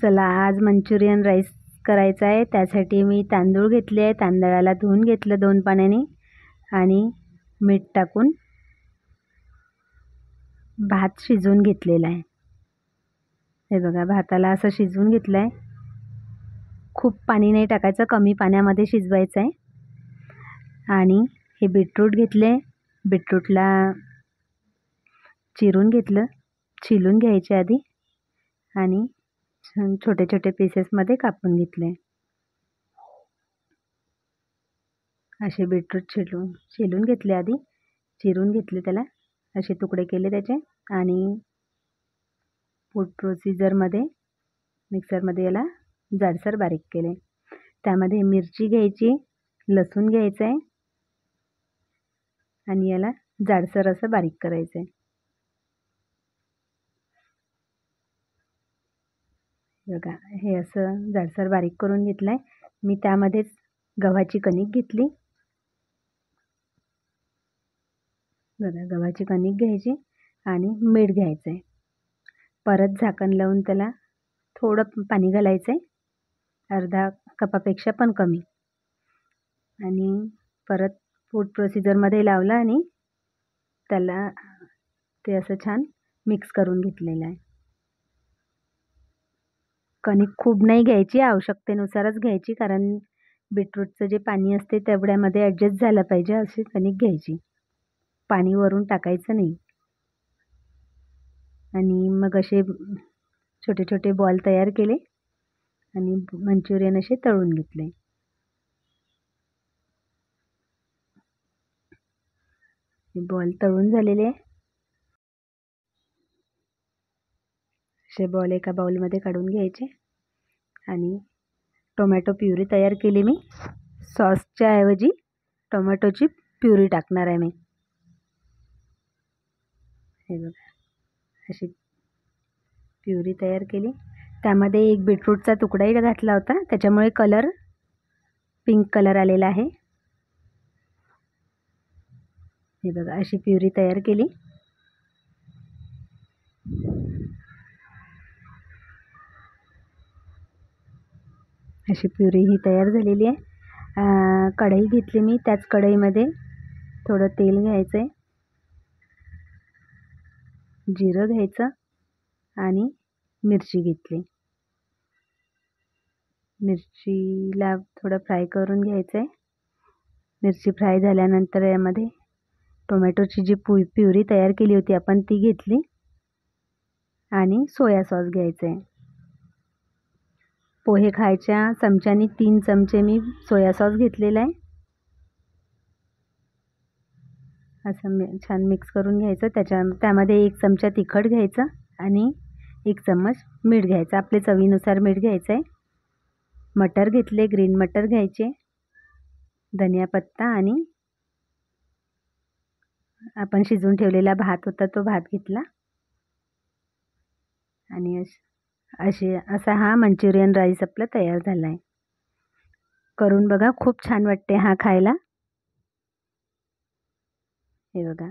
चला आज Manchurian rice करायचा आहे. त्यासाठी मी तांदूळ घेतले आहे. तांदळाला धुवून घेतलं 2 पाण्याने आणि मीठ टाकून भात शिजवून घेतलेला आहे. हे बघा, भाताला असं शिजवून घेतलं आहे. खूप पाणी नाही टाकायचं, कमी पाण्यामध्ये शिजवायचं आहे. आणि हे बीटरूट घेतले. बीटरूटला चिरून घेतलं, छिलून घ्यायचे आधी आणि छोटे छोटे पीसेसमध्ये कापून घेतले. असे बीटरूट छिलून घेतले, आधी चिरून घेतले, त्याला असे तुकडे केले त्याचे आणि फूड प्रोसिजरमध्ये मिक्सरमध्ये याला जाडसर बारीक केले. त्यामध्ये मिरची घ्यायची, लसूण घ्यायचं आहे आणि याला जाडसर असं बारीक करायचं आहे. बघा, हे असं जाडसर बारीक करून घेतलं आहे. मी त्यामध्येच गव्हाची कणिक घेतली. बघा, गव्हाची कणिक घ्यायची आणि मीठ घ्यायचं आहे. परत झाकण लावून त्याला थोडं पाणी घालायचं आहे, अर्धा कपापेक्षा पण कमी. आणि परत फूड प्रोसिजरमध्ये लावलं आणि त्याला ते असं छान मिक्स करून घेतलेलं आहे. कणिक खूप नाही घ्यायची, आवश्यकतेनुसारच घ्यायची, कारण बीटरूटचं जे पाणी असते तेवढ्यामध्ये ॲडजस्ट झालं पाहिजे अशी कणिक घ्यायची. पाणी वरून टाकायचं नाही. आणि मग असे छोटे छोटे बॉल तयार केले आणि मंचुरियन असे तळून घेतले. हे बॉल तळून झालेले आहे. असे बॉल एका बाउलमध्ये काढून घ्यायचे आणि टोमॅटो प्युरी तयार केली मी. सॉसच्या ऐवजी टोमॅटोची प्युरी टाकणार आहे मी. हे बघा, अशी प्युरी तयार केली. त्यामध्ये एक बीटरूटचा तुकडाही घातला होता, त्याच्यामुळे कलर पिंक कलर आलेला आहे. हे बघा, अशी प्युरी तयार केली. अशी प्युरी ही तयार झालेली आहे. कढई घेतली मी, त्याच कढईमध्ये थोडं तेल घ्यायचं आहे, जिरं घ्यायचं आणि मिरची घेतली. मिरचीला थोडं फ्राय करून घ्यायचं आहे. मिरची फ्राय झाल्यानंतर यामध्ये टोमॅटोची जी प्युरी तयार केली होती आपण ती घेतली आणि सोया सॉस घ्यायचं आहे. पोहे खायच्या चमच्यानी 3 चमचे मी सोया सॉस घेतलेला आहे. असं छान मिक्स करून घ्यायचं. त्यामध्ये 1 चमचा तिखट घ्यायचं आणि 1 चम्मच मीठ घ्यायचं, आपले चवीनुसार मीठ घ्यायचं आहे. मटर घेतले, ग्रीन मटर घ्यायचे, धनिया पत्ता आणि आपण शिजवून ठेवलेला भात होता तो भात घेतला. आणि असा हा मंचुरियन राईस आपला तयार झाला आहे. करून बघा, खूप छान वाटते हा खायला. हे बघा.